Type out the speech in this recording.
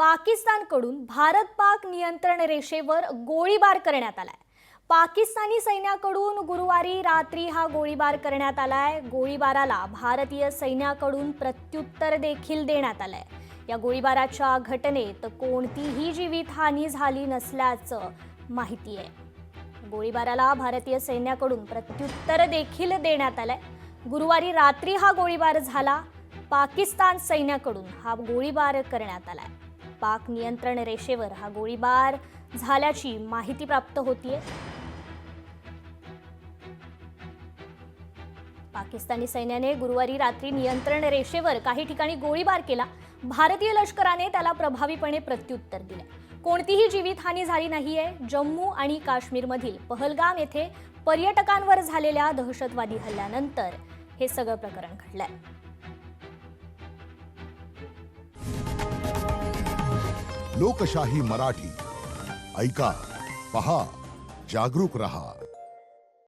पाकिस्तानकडून भारत-पाक नियंत्रण रेषेवर गोळीबार करण्यात आलाय। पाकिस्तानी सैन्याकडून गुरुवारी रात्री हा गोळीबार करण्यात आलाय। गोळीबाराला भारतीय सैन्याकडून प्रत्युत्तर देखील देण्यात आलंय। या गोळीबाराच्या घटनेत कोणतीही जीवितहानी झाली नसल्याचं माहिती आहे। गोळीबाराला भारतीय सैन्याकडून प्रत्युत्तर देखील देण्यात आलंय। गुरुवारी रात्री हा गोळीबार झाला। पाकिस्तान सैन्याकडून हा गोळीबार करण्यात आलाय। पाक नियंत्रण रेषेवर हा गोळीबार झाल्याची माहिती प्राप्त होतीये। पाकिस्तानी सैन्याने गुरुवारी रात्री नियंत्रण रेषेवर काही ठिकाणी गोळीबार केला। भारतीय लष्कराने त्याला प्रभावीपणे प्रत्युत्तर दिले। कोणतीही जीवितहानी झाली नाहीये। जम्मू आणि काश्मीरमधील पहलगाम येथे पर्यटकांवर झालेल्या दहशतवादी हल्ल्यानंतर हे सगळं प्रकरण घडलंय। लोकशाही मराठी ऐका, पहा, जागरूक रहा।